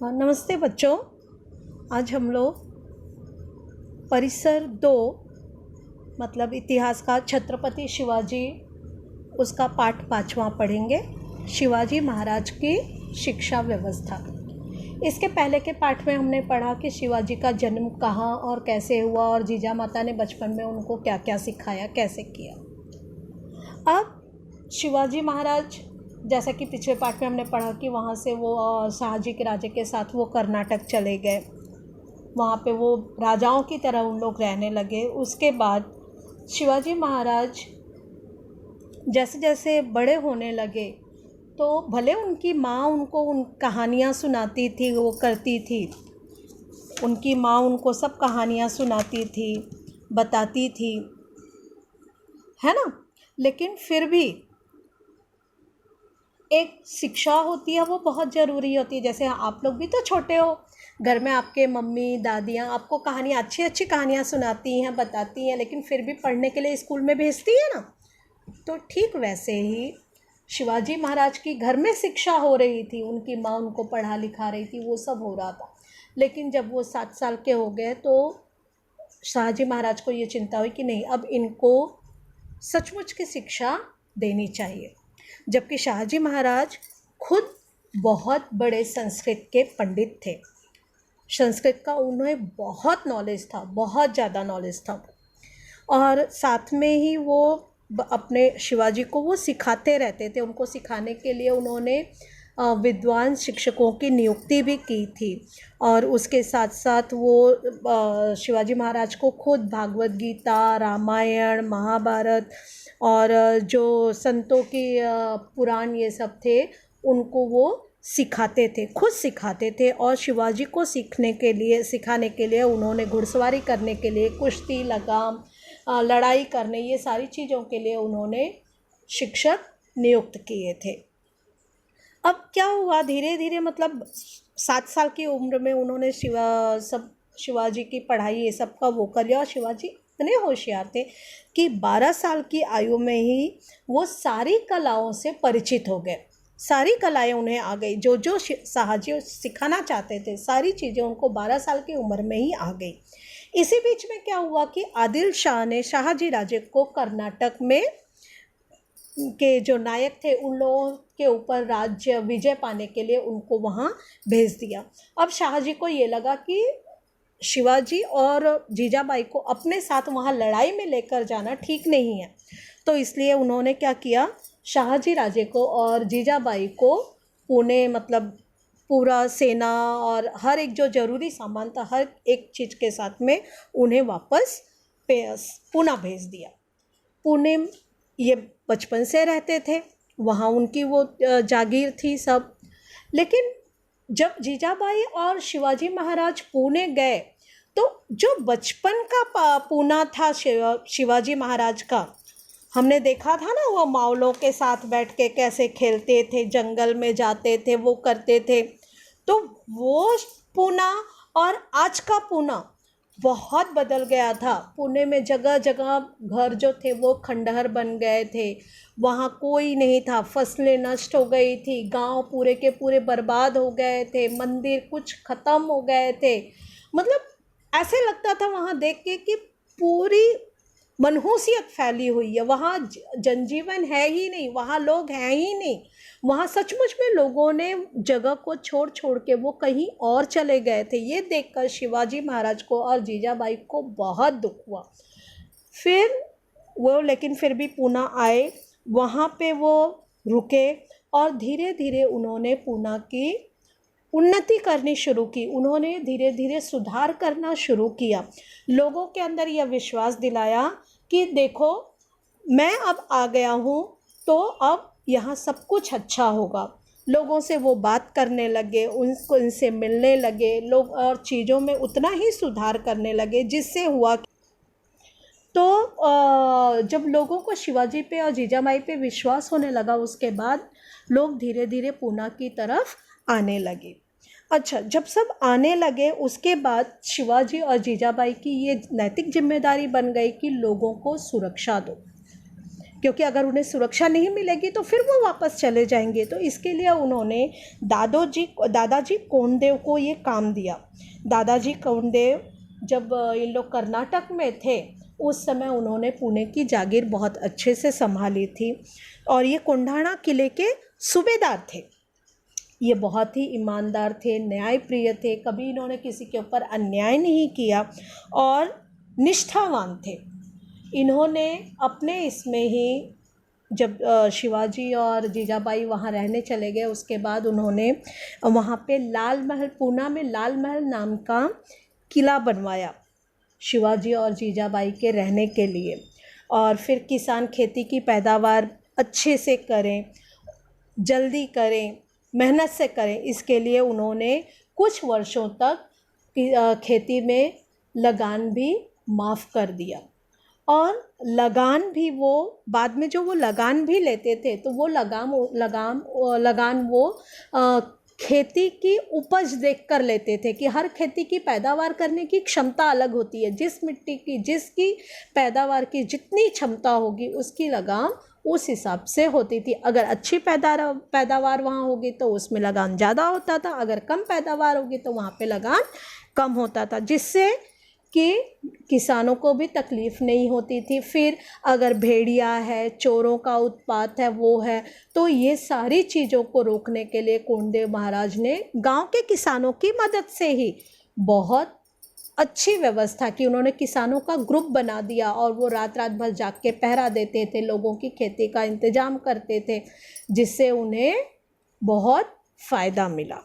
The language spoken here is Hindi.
हाँ, नमस्ते बच्चों। आज हम लोग परिसर 2 मतलब इतिहास का छत्रपति शिवाजी उसका पाठ 5वां पढ़ेंगे। शिवाजी महाराज की शिक्षा व्यवस्था। इसके पहले के पाठ में हमने पढ़ा कि शिवाजी का जन्म कहाँ और कैसे हुआ और जीजा माता ने बचपन में उनको क्या क्या सिखाया, कैसे किया। अब शिवाजी महाराज, जैसा कि पिछले पाठ में हमने पढ़ा कि वहाँ से वो शाहजी के राजे के साथ वो कर्नाटक चले गए। वहाँ पे वो राजाओं की तरह उन लोग रहने लगे। उसके बाद शिवाजी महाराज जैसे जैसे बड़े होने लगे तो भले उनकी माँ उनको उन कहानियाँ सुनाती थी, वो करती थी, उनकी माँ उनको सब कहानियाँ सुनाती थी, बताती थी, है ना। लेकिन फिर भी एक शिक्षा होती है, वो बहुत ज़रूरी होती है। जैसे आप लोग भी तो छोटे हो, घर में आपके मम्मी दादियाँ आपको कहानियाँ, अच्छी अच्छी कहानियाँ सुनाती हैं, बताती हैं, लेकिन फिर भी पढ़ने के लिए स्कूल में भेजती है ना। तो ठीक वैसे ही शिवाजी महाराज की घर में शिक्षा हो रही थी, उनकी माँ उनको पढ़ा लिखा रही थी, वो सब हो रहा था। लेकिन जब वो 7 साल के हो गए तो शाहजी महाराज को ये चिंता हुई कि नहीं, अब इनको सचमुच की शिक्षा देनी चाहिए। जबकि शाहजी महाराज खुद बहुत बड़े संस्कृत के पंडित थे। संस्कृत का उन्हें बहुत नॉलेज था, बहुत ज़्यादा नॉलेज था। और साथ में ही वो अपने शिवाजी को वो सिखाते रहते थे। उनको सिखाने के लिए उन्होंने विद्वान शिक्षकों की नियुक्ति भी की थी। और उसके साथ साथ वो शिवाजी महाराज को खुद भागवत गीता, रामायण, महाभारत और जो संतों की पुराण ये सब थे, उनको वो सिखाते थे, खुद सिखाते थे। और शिवाजी को सिखाने के लिए उन्होंने घुड़सवारी करने के लिए, कुश्ती, लगाम, लड़ाई करने, ये सारी चीज़ों के लिए उन्होंने शिक्षक नियुक्त किए थे। अब क्या हुआ, धीरे धीरे मतलब 7 साल की उम्र में उन्होंने शिवाजी की पढ़ाई ये सब का वो कर लिया। और शिवाजी इतने होशियार थे कि 12 साल की आयु में ही वो सारी कलाओं से परिचित हो गए। सारी कलाएं उन्हें आ गई, जो जो शाहजी सिखाना चाहते थे, सारी चीज़ें उनको 12 साल की उम्र में ही आ गई। इसी बीच में क्या हुआ कि आदिल शाह ने शाहजी राजे को कर्नाटक में के जो नायक थे उन लोगों के ऊपर राज्य विजय पाने के लिए उनको वहाँ भेज दिया। अब शाहजी को ये लगा कि शिवाजी और जीजाबाई को अपने साथ वहाँ लड़ाई में लेकर जाना ठीक नहीं है। तो इसलिए उन्होंने क्या किया, शाहजी राजे को और जीजाबाई को पुणे, मतलब पूरा सेना और हर एक जो ज़रूरी सामान था, हर एक चीज़ के साथ में उन्हें वापस पुणे भेज दिया। पुणे ये बचपन से रहते थे, वहाँ उनकी वो जागीर थी सब। लेकिन जब जीजाबाई और शिवाजी महाराज पुणे गए तो जो बचपन का पुणे था शिवाजी महाराज का, हमने देखा था ना, वो मावलों के साथ बैठ के कैसे खेलते थे, जंगल में जाते थे, वो करते थे। तो वो पुणे और आज का पुणे बहुत बदल गया था। पुणे में जगह जगह घर जो थे वो खंडहर बन गए थे, वहाँ कोई नहीं था, फसलें नष्ट हो गई थी, गांव पूरे के पूरे बर्बाद हो गए थे, मंदिर कुछ ख़त्म हो गए थे। मतलब ऐसे लगता था वहाँ देख के कि पूरी मनहूसियत फैली हुई है, वहाँ जनजीवन है ही नहीं, वहाँ लोग हैं ही नहीं। वहाँ सचमुच में लोगों ने जगह को छोड़ छोड़ के वो कहीं और चले गए थे। ये देखकर शिवाजी महाराज को और जीजाबाई को बहुत दुख हुआ। फिर वो लेकिन फिर भी पुणे आए, वहाँ पे वो रुके और धीरे धीरे उन्होंने पुणे की उन्नति करनी शुरू की। उन्होंने धीरे धीरे सुधार करना शुरू किया, लोगों के अंदर यह विश्वास दिलाया कि देखो मैं अब आ गया हूँ तो अब यहाँ सब कुछ अच्छा होगा। लोगों से वो बात करने लगे, उनसे मिलने लगे लोग और चीज़ों में उतना ही सुधार करने लगे, जिससे हुआ तो जब लोगों को शिवाजी पे और जीजाबाई पे विश्वास होने लगा, उसके बाद लोग धीरे धीरे पुणे की तरफ आने लगे। अच्छा, जब सब आने लगे उसके बाद शिवाजी और जीजाबाई की ये नैतिक जिम्मेदारी बन गई कि लोगों को सुरक्षा दो। क्योंकि अगर उन्हें सुरक्षा नहीं मिलेगी तो फिर वो वापस चले जाएंगे। तो इसके लिए उन्होंने दादाजी कोंडदेव को ये काम दिया। दादाजी कोंडदेव जब इन लोग कर्नाटक में थे उस समय उन्होंने पुणे की जागीर बहुत अच्छे से संभाली थी और ये कोंढाणा किले के सूबेदार थे। ये बहुत ही ईमानदार थे, न्यायप्रिय थे, कभी इन्होंने किसी के ऊपर अन्याय नहीं किया और निष्ठावान थे। इन्होंने अपने इसमें ही जब शिवाजी और जीजाबाई वहाँ रहने चले गए उसके बाद उन्होंने वहाँ पे लाल महल, पूना में लाल महल नाम का किला बनवाया शिवाजी और जीजाबाई के रहने के लिए। और फिर किसान खेती की पैदावार अच्छे से करें, जल्दी करें, मेहनत से करें, इसके लिए उन्होंने कुछ वर्षों तक खेती में लगान भी माफ़ कर दिया। और लगान भी वो बाद में जो वो लगान भी लेते थे तो वो लगान वो खेती की उपज देख कर लेते थे कि हर खेती की पैदावार करने की क्षमता अलग होती है। जिस मिट्टी की, जिसकी पैदावार की जितनी क्षमता होगी उसकी लगान उस हिसाब से होती थी। अगर अच्छी पैदावार वहाँ होगी तो उसमें लगान ज़्यादा होता था, अगर कम पैदावार होगी तो वहाँ पे लगान कम होता था, जिससे कि किसानों को भी तकलीफ़ नहीं होती थी। फिर अगर भेड़िया है, चोरों का उत्पात है, वो है, तो ये सारी चीज़ों को रोकने के लिए कोंडदेव महाराज ने गांव के किसानों की मदद से ही बहुत अच्छी व्यवस्था की। उन्होंने किसानों का ग्रुप बना दिया और वो रात रात भर जाग के पहरा देते थे, लोगों की खेती का इंतज़ाम करते थे, जिससे उन्हें बहुत फ़ायदा मिला।